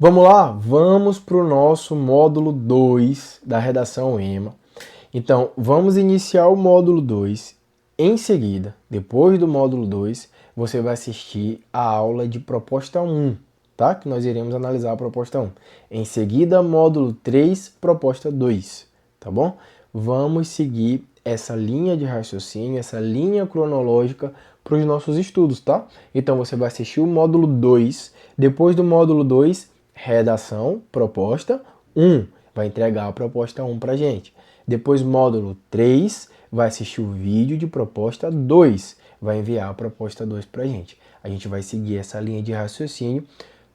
Vamos lá? Vamos para o nosso módulo 2 da redação EMA. Então, vamos iniciar o módulo 2. Em seguida, depois do módulo 2, você vai assistir a aula de proposta 1, tá? Que nós iremos analisar a proposta 1. Em seguida, módulo 3, proposta 2, tá bom? Vamos seguir essa linha de raciocínio, essa linha cronológica para os nossos estudos, tá? Então, você vai assistir o módulo 2, depois do módulo 2, redação, proposta 1. Vai entregar a proposta 1 para a gente. Depois, módulo 3, vai assistir o vídeo de proposta 2. Vai enviar a proposta 2 para a gente. A gente vai seguir essa linha de raciocínio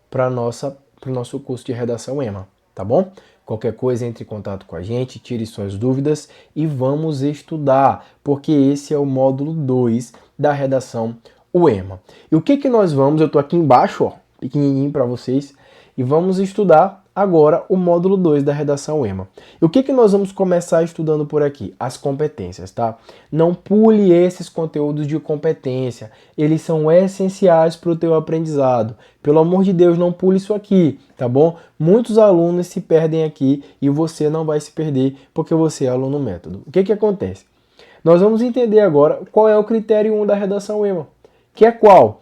para o nosso curso de redação EMA, tá bom? Qualquer coisa, entre em contato com a gente, tire suas dúvidas e vamos estudar, porque esse é o módulo 2 da redação EMA. E o que nós vamos, eu estou aqui embaixo, ó, pequenininho para vocês, e vamos estudar agora o módulo 2 da redação EMA. E o que nós vamos começar estudando por aqui? As competências, tá? Não pule esses conteúdos de competência, eles são essenciais para o teu aprendizado. Pelo amor de Deus, não pule isso aqui, tá bom? Muitos alunos se perdem aqui e você não vai se perder porque você é aluno método. O que acontece? Nós vamos entender agora qual é o critério 1 da redação EMA, que é qual?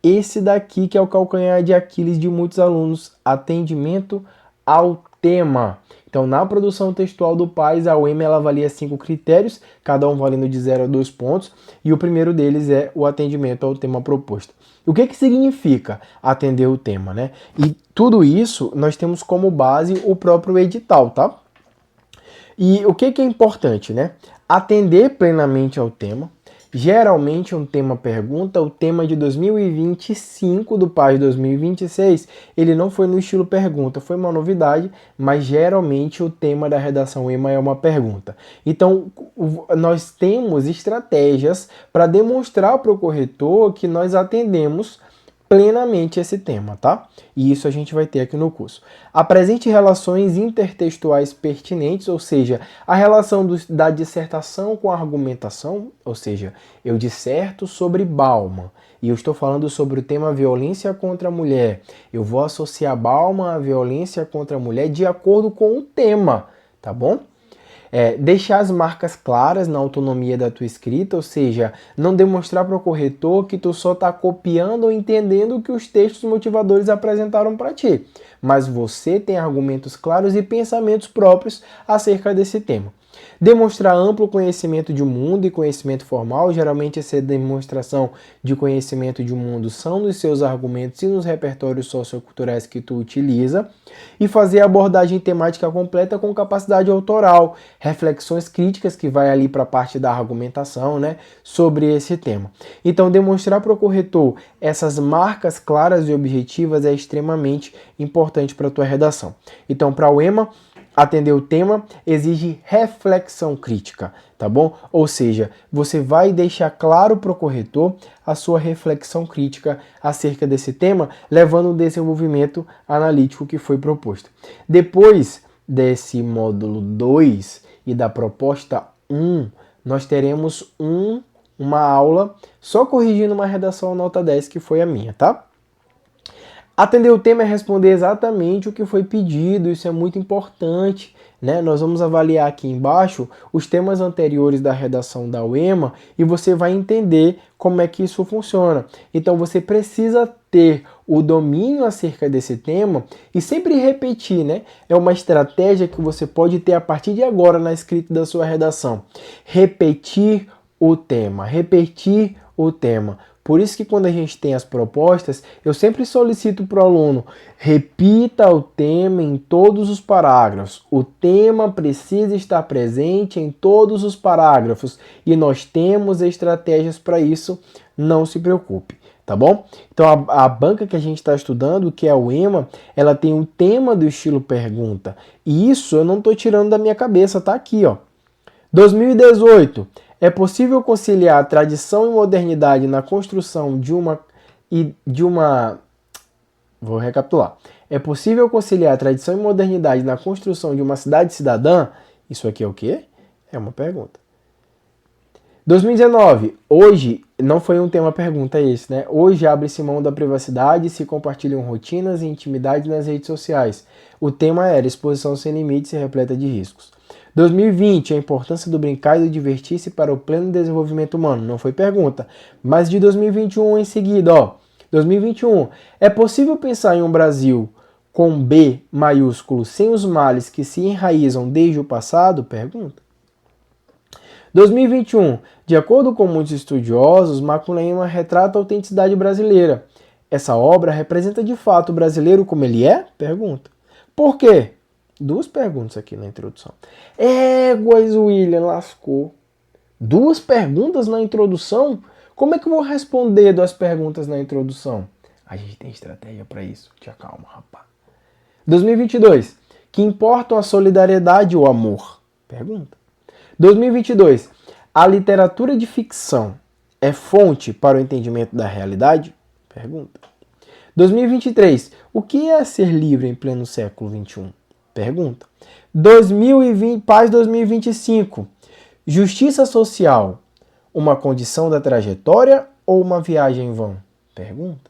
Esse daqui que é o calcanhar de Aquiles de muitos alunos, atendimento ao tema. Então, na produção textual do PAS, a UEMA ela avalia 5 critérios, cada um valendo de 0 a 2 pontos, e o primeiro deles é o atendimento ao tema proposto. O que significa atender o tema, né? E tudo isso nós temos como base o próprio edital, tá? E o que é importante, né? Atender plenamente ao tema. Geralmente um tema pergunta, o tema de 2025 do PAS 2026, ele não foi no estilo pergunta, foi uma novidade, mas geralmente o tema da redação EMA é uma pergunta. Então, nós temos estratégias para demonstrar para o corretor que nós atendemos plenamente esse tema, tá? E isso a gente vai ter aqui no curso. Apresente relações intertextuais pertinentes, ou seja, a relação da dissertação com a argumentação, ou seja, eu disserto sobre Bauman e eu estou falando sobre o tema violência contra a mulher. Eu vou associar Bauman à violência contra a mulher de acordo com o tema, tá bom? Deixar as marcas claras na autonomia da tua escrita, ou seja, não demonstrar para o corretor que tu só está copiando ou entendendo o que os textos motivadores apresentaram para ti, mas você tem argumentos claros e pensamentos próprios acerca desse tema. Demonstrar amplo conhecimento de mundo e conhecimento formal, geralmente essa demonstração de conhecimento de mundo são nos seus argumentos e nos repertórios socioculturais que tu utiliza, e fazer a abordagem temática completa com capacidade autoral, reflexões críticas que vai ali para a parte da argumentação, né, sobre esse tema. Então, demonstrar para o corretor essas marcas claras e objetivas é extremamente importante para a tua redação. Então, para o EMA, atender o tema exige reflexão crítica, tá bom? Ou seja, você vai deixar claro para o corretor a sua reflexão crítica acerca desse tema, levando o desenvolvimento analítico que foi proposto. Depois desse módulo 2 e da proposta 1, nós teremos uma aula só corrigindo uma redação nota 10 que foi a minha, tá? Atender o tema é responder exatamente o que foi pedido, isso é muito importante, né? Nós vamos avaliar aqui embaixo os temas anteriores da redação da UEMA e você vai entender como é que isso funciona. Então você precisa ter o domínio acerca desse tema e sempre repetir, né? É uma estratégia que você pode ter a partir de agora na escrita da sua redação. Repetir o tema, repetir o tema. Por isso que quando a gente tem as propostas, eu sempre solicito para o aluno, repita o tema em todos os parágrafos. O tema precisa estar presente em todos os parágrafos e nós temos estratégias para isso, não se preocupe, tá bom? Então a banca que a gente está estudando, que é o EMA, ela tem um tema do estilo pergunta. E isso eu não estou tirando da minha cabeça, tá aqui, ó. 2018. É possível conciliar tradição e modernidade na construção de uma... Vou recapitular. É possível conciliar tradição e modernidade na construção de uma cidade cidadã? Isso aqui é o quê? É uma pergunta. 2019. Hoje Não foi um tema pergunta esse, né? Hoje abre-se mão da privacidade, se compartilham rotinas e intimidade nas redes sociais. O tema era exposição sem limites e repleta de riscos. 2020, a importância do brincar e do divertir-se para o pleno desenvolvimento humano. Não foi pergunta. Mas de 2021 em seguida, ó. 2021, é possível pensar em um Brasil com B maiúsculo sem os males que se enraizam desde o passado? Pergunta. 2021. De acordo com muitos estudiosos, Macunaíma retrata a autenticidade brasileira. Essa obra representa de fato o brasileiro como ele é? Pergunta. Por quê? Duas perguntas aqui na introdução. Éguas, William, lascou. Duas perguntas na introdução? Como é que eu vou responder duas perguntas na introdução? A gente tem estratégia para isso. Te acalma, rapaz. 2022. Que importam a solidariedade ou o amor? Pergunta. 2022. A literatura de ficção é fonte para o entendimento da realidade? Pergunta. 2023. O que é ser livre em pleno século XXI? Pergunta. 2020, Paz 2025. Justiça social, uma condição da trajetória ou uma viagem em vão? Pergunta.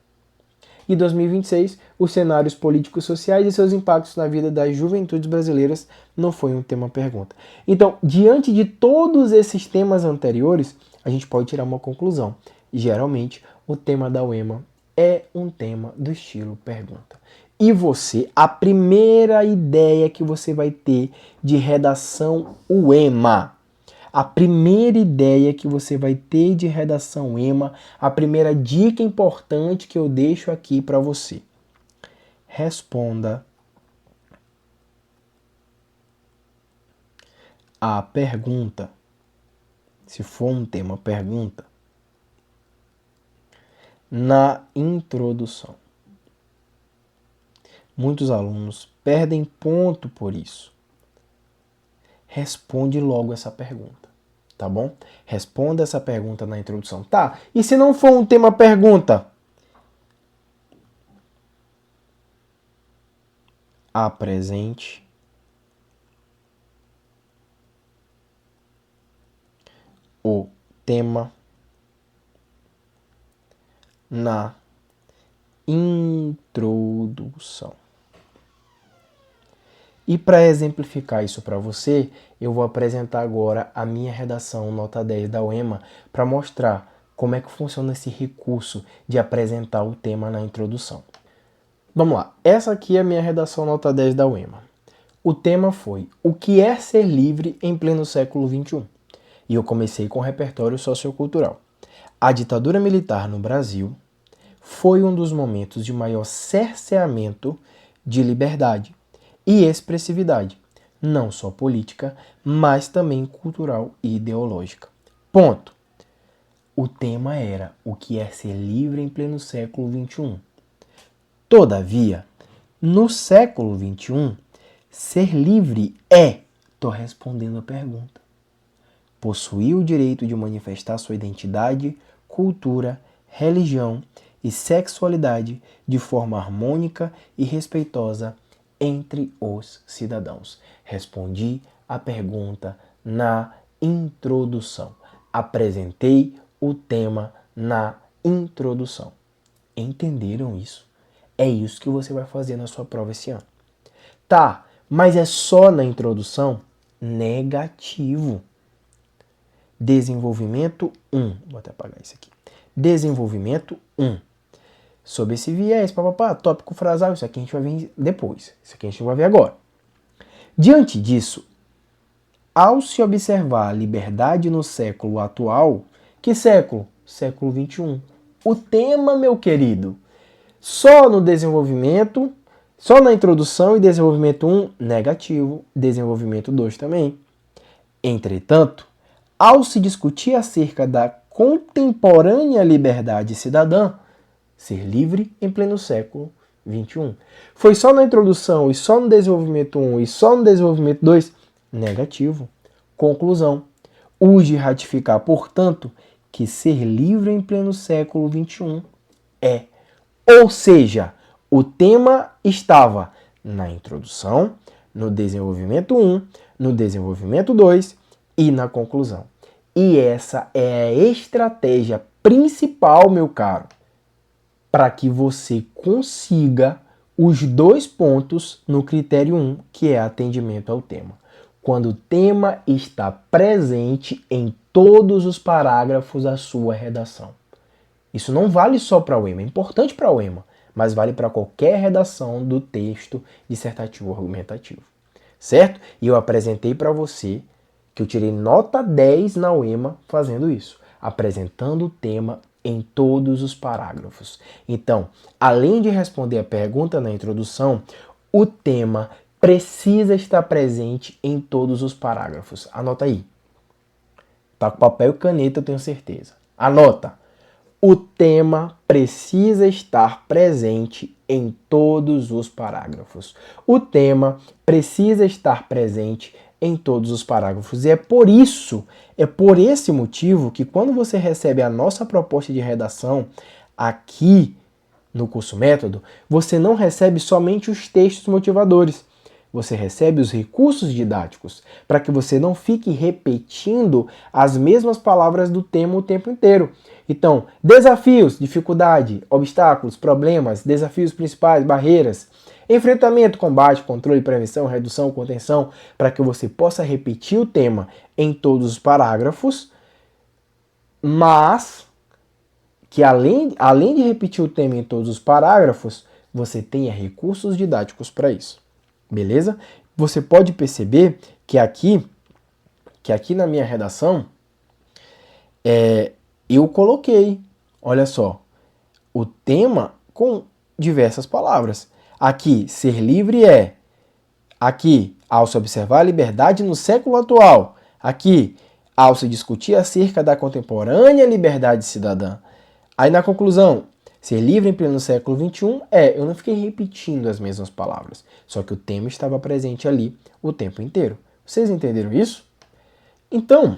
E 2026, os cenários políticos sociais e seus impactos na vida das juventudes brasileiras não foi um tema pergunta. Então, diante de todos esses temas anteriores, a gente pode tirar uma conclusão. Geralmente, o tema da UEMA é um tema do estilo pergunta. E você, a primeira ideia que você vai ter de redação UEMA, a primeira ideia que você vai ter de redação UEMA, a primeira dica importante que eu deixo aqui para você. Responda a pergunta. Se for um tema pergunta, na introdução. Muitos alunos perdem ponto por isso. Responde logo essa pergunta, tá bom? Responda essa pergunta na introdução. Tá, e se não for um tema pergunta? Apresente o tema na introdução. E para exemplificar isso para você, eu vou apresentar agora a minha redação nota 10 da UEMA para mostrar como é que funciona esse recurso de apresentar o tema na introdução. Vamos lá, essa aqui é a minha redação nota 10 da UEMA. O tema foi o que é ser livre em pleno século XXI. E eu comecei com o repertório sociocultural. A ditadura militar no Brasil foi um dos momentos de maior cerceamento de liberdade e expressividade, não só política, mas também cultural e ideológica. Ponto. O tema era o que é ser livre em pleno século XXI. Todavia, no século XXI, ser livre é, estou respondendo a pergunta, possuir o direito de manifestar sua identidade, cultura, religião e sexualidade de forma harmônica e respeitosa entre os cidadãos. Respondi a pergunta na introdução. Apresentei o tema na introdução. Entenderam isso? É isso que você vai fazer na sua prova esse ano. Tá, mas é só na introdução? Negativo. Desenvolvimento 1. Vou até apagar isso aqui. Desenvolvimento 1. Sobre esse viés, tópico frasal, isso aqui a gente vai ver depois. Isso aqui a gente vai ver agora. Diante disso, ao se observar a liberdade no século atual, que século? Século XXI. O tema, meu querido, só no desenvolvimento, só na introdução e desenvolvimento 1, negativo, desenvolvimento 2 também. Entretanto, ao se discutir acerca da contemporânea liberdade cidadã, ser livre em pleno século XXI. Foi só na introdução e só no desenvolvimento 1 e só no desenvolvimento 2? Negativo. Conclusão. Urge ratificar, portanto, que ser livre em pleno século XXI é. Ou seja, o tema estava na introdução, no desenvolvimento 1, no desenvolvimento 2 e na conclusão. E essa é a estratégia principal, meu caro, para que você consiga os 2 pontos no critério 1, que é atendimento ao tema. Quando o tema está presente em todos os parágrafos da sua redação. Isso não vale só para o EMA, é importante para o EMA, mas vale para qualquer redação do texto dissertativo argumentativo. Certo? E eu apresentei para você que eu tirei nota 10 na UEMA fazendo isso, apresentando o tema em todos os parágrafos. Então, além de responder a pergunta na introdução, o tema precisa estar presente em todos os parágrafos. Anota aí. Tá com papel e caneta, eu tenho certeza. Anota. O tema precisa estar presente em todos os parágrafos. O tema precisa estar presente em todos os parágrafos. E é por esse motivo que quando você recebe a nossa proposta de redação aqui no curso Método, você não recebe somente os textos motivadores. Você recebe os recursos didáticos para que você não fique repetindo as mesmas palavras do tema o tempo inteiro. Então, desafios, dificuldade, obstáculos, problemas, desafios principais, barreiras, enfrentamento, combate, controle, prevenção, redução, contenção, para que você possa repetir o tema em todos os parágrafos, mas que além de repetir o tema em todos os parágrafos, você tenha recursos didáticos para isso. Beleza? Você pode perceber que aqui na minha redação, eu coloquei, olha só, o tema com diversas palavras. Aqui, ser livre é. Aqui, ao se observar a liberdade no século atual. Aqui, ao se discutir acerca da contemporânea liberdade cidadã. Aí na conclusão, ser livre em pleno século XXI eu não fiquei repetindo as mesmas palavras, só que o tema estava presente ali o tempo inteiro. Vocês entenderam isso? Então,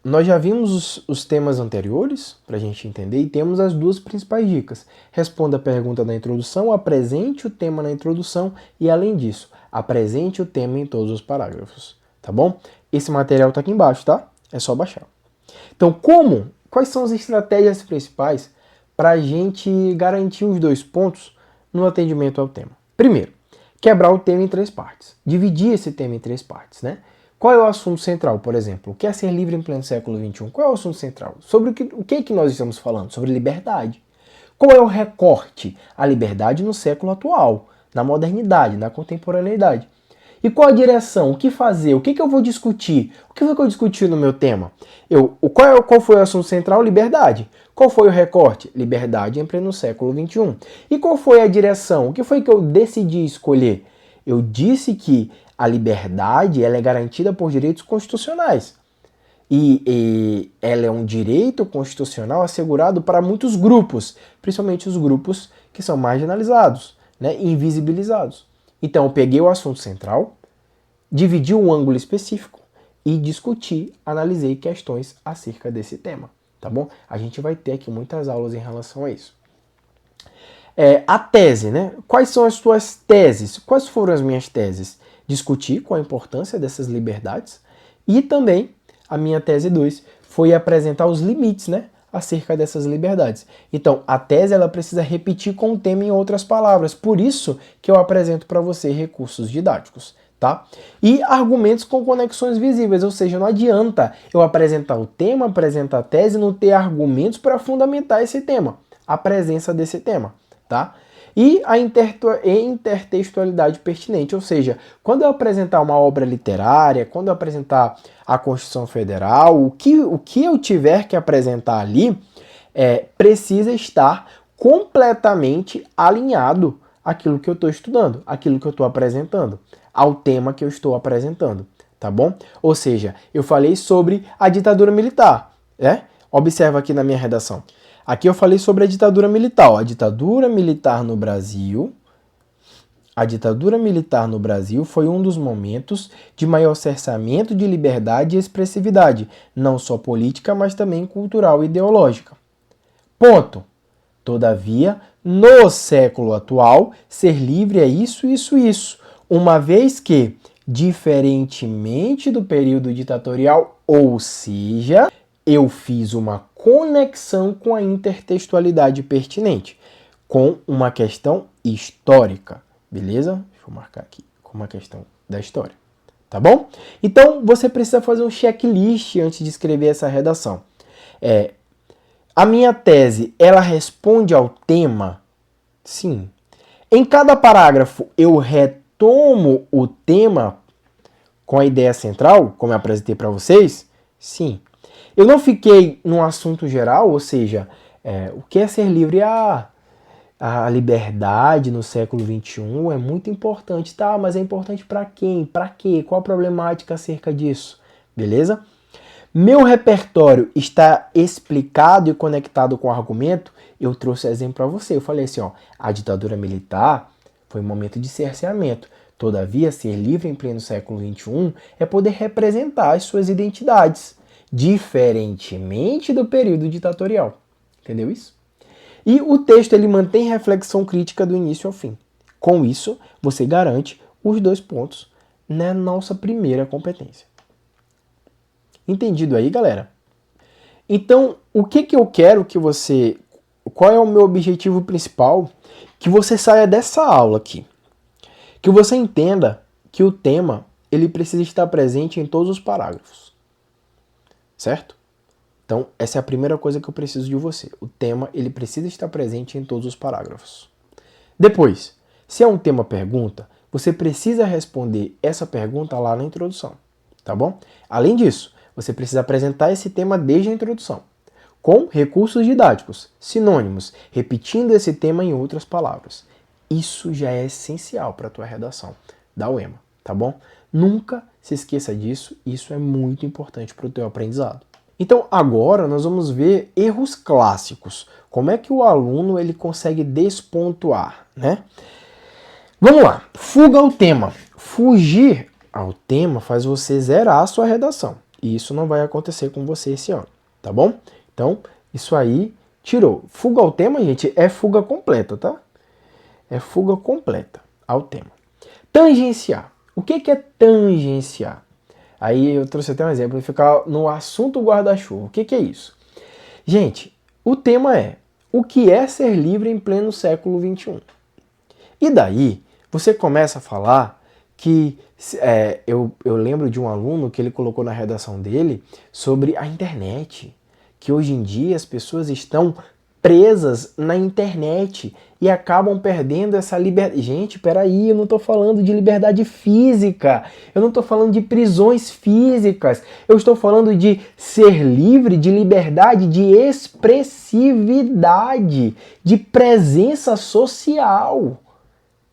nós já vimos os temas anteriores para a gente entender e temos as 2 principais dicas. Responda a pergunta na introdução, apresente o tema na introdução e, além disso, apresente o tema em todos os parágrafos, tá bom? Esse material está aqui embaixo, tá? É só baixar. Então, quais são as estratégias principais para a gente garantir os 2 pontos no atendimento ao tema? Primeiro, quebrar o tema em 3 partes. Dividir esse tema em 3 partes, né? Qual é o assunto central, por exemplo? O que é ser livre em pleno século XXI? Qual é o assunto central? Sobre o que nós estamos falando? Sobre liberdade. Qual é o recorte? A liberdade no século atual, na modernidade, na contemporaneidade. E qual a direção? O que fazer? O que eu vou discutir? O que foi que eu discuti no meu tema? Qual foi o assunto central? Liberdade. Qual foi o recorte? Liberdade em pleno século XXI. E qual foi a direção? O que foi que eu decidi escolher? Eu disse que a liberdade ela é garantida por direitos constitucionais. E ela é um direito constitucional assegurado para muitos grupos, principalmente os grupos que são marginalizados, né, invisibilizados. Então eu peguei o assunto central, dividi um ângulo específico e discuti, analisei questões acerca desse tema, tá bom? A gente vai ter aqui muitas aulas em relação a isso. A tese, né? Quais são as suas teses? Quais foram as minhas teses? Discutir com a importância dessas liberdades e também a minha tese 2 foi apresentar os limites, né, acerca dessas liberdades. Então, a tese ela precisa repetir com o tema em outras palavras, por isso que eu apresento para você recursos didáticos, tá? E argumentos com conexões visíveis, ou seja, não adianta eu apresentar o tema, apresentar a tese e não ter argumentos para fundamentar esse tema, a presença desse tema, tá? E a intertextualidade pertinente, ou seja, quando eu apresentar uma obra literária, quando eu apresentar a Constituição Federal, o que eu tiver que apresentar ali precisa estar completamente alinhado àquilo que eu estou estudando, àquilo que eu estou apresentando, ao tema que eu estou apresentando, tá bom? Ou seja, eu falei sobre a ditadura militar, né? Observa aqui na minha redação. Aqui eu falei sobre a ditadura militar. A ditadura militar no Brasil foi um dos momentos de maior cerceamento de liberdade e expressividade, não só política, mas também cultural e ideológica. Ponto. Todavia, no século atual, ser livre é isso, uma vez que, diferentemente do período ditatorial, ou seja, eu fiz uma conexão com a intertextualidade pertinente, com uma questão histórica, beleza? Deixa eu marcar aqui, com uma questão da história, tá bom? Então, você precisa fazer um checklist antes de escrever essa redação. A minha tese, ela responde ao tema? Sim. Em cada parágrafo, eu retomo o tema com a ideia central, como eu apresentei para vocês? Sim. Eu não fiquei num assunto geral, ou seja, o que é ser livre? A liberdade no século XXI é muito importante, tá? Mas é importante para quem? Para quê? Qual a problemática acerca disso? Beleza? Meu repertório está explicado e conectado com o argumento? Eu trouxe exemplo para você. Eu falei assim, ó, a ditadura militar foi um momento de cerceamento. Todavia, ser livre em pleno século XXI é poder representar as suas identidades, diferentemente do período ditatorial. Entendeu isso? E o texto ele mantém reflexão crítica do início ao fim. Com isso, você garante os 2 pontos na nossa primeira competência. Entendido aí, galera? Então, o que eu quero que você... Qual é o meu objetivo principal? Que você saia dessa aula aqui. Que você entenda que o tema ele precisa estar presente em todos os parágrafos. Certo? Então, essa é a primeira coisa que eu preciso de você. O tema ele precisa estar presente em todos os parágrafos. Depois, se é um tema pergunta, você precisa responder essa pergunta lá na introdução. Tá bom? Além disso, você precisa apresentar esse tema desde a introdução, com recursos didáticos, sinônimos, repetindo esse tema em outras palavras. Isso já é essencial para a tua redação da UEMA, tá bom? Nunca se esqueça disso, isso é muito importante para o teu aprendizado. Então agora nós vamos ver erros clássicos. Como é que o aluno ele consegue despontuar, né? Vamos lá, fuga ao tema. Fugir ao tema faz você zerar a sua redação. E isso não vai acontecer com você esse ano, tá bom? Então, isso aí tirou. Fuga ao tema, gente, é fuga completa, tá? É fuga completa ao tema. Tangenciar. O que é tangenciar? Aí eu trouxe até um exemplo, ficar no assunto guarda-chuva. O que é isso? Gente, o tema é o que é ser livre em pleno século XXI. E daí, você começa a falar que eu lembro de um aluno que ele colocou na redação dele sobre a internet, que hoje em dia as pessoas estão presas na internet e acabam perdendo essa liberdade. Gente, peraí, eu não estou falando de liberdade física, eu não estou falando de prisões físicas, eu estou falando de ser livre, de liberdade, de expressividade, de presença social.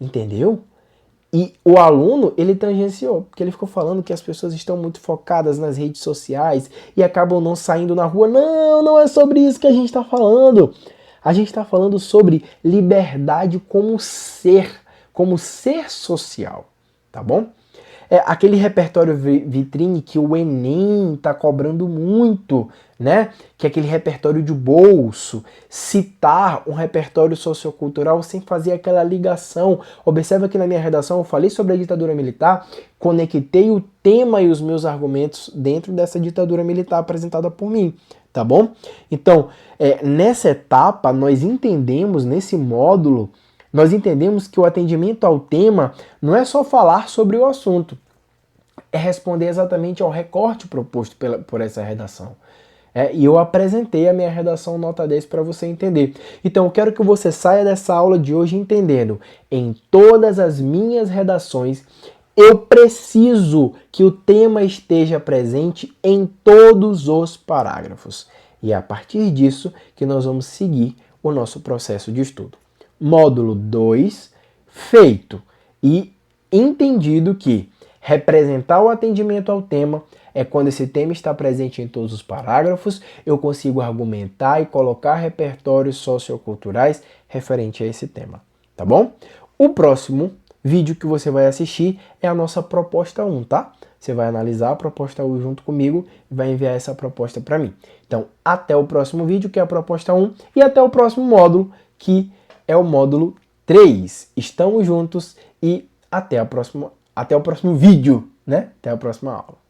Entendeu? E o aluno, ele tangenciou, porque ele ficou falando que as pessoas estão muito focadas nas redes sociais e acabam não saindo na rua. Não, não é sobre isso que a gente está falando. A gente está falando sobre liberdade como ser social, tá bom? É aquele repertório vitrine que o Enem está cobrando muito, né? Que é aquele repertório de bolso, citar um repertório sociocultural sem fazer aquela ligação. Observa que na minha redação eu falei sobre a ditadura militar, conectei o tema e os meus argumentos dentro dessa ditadura militar apresentada por mim, tá bom? Então, nessa etapa, nós entendemos, nesse módulo, nós entendemos que o atendimento ao tema não é só falar sobre o assunto, é responder exatamente ao recorte proposto por essa redação. E eu apresentei a minha redação nota 10 para você entender. Então eu quero que você saia dessa aula de hoje entendendo, em todas as minhas redações, eu preciso que o tema esteja presente em todos os parágrafos. E é a partir disso que nós vamos seguir o nosso processo de estudo. Módulo 2, feito e entendido que representar o atendimento ao tema é quando esse tema está presente em todos os parágrafos, eu consigo argumentar e colocar repertórios socioculturais referente a esse tema, tá bom? O próximo vídeo que você vai assistir é a nossa proposta 1, tá? Você vai analisar a proposta 1 junto comigo e vai enviar essa proposta para mim. Então, até o próximo vídeo, que é a proposta 1, e até o próximo módulo, que é o módulo 3. Estamos juntos e até o próximo vídeo, né? Até a próxima aula.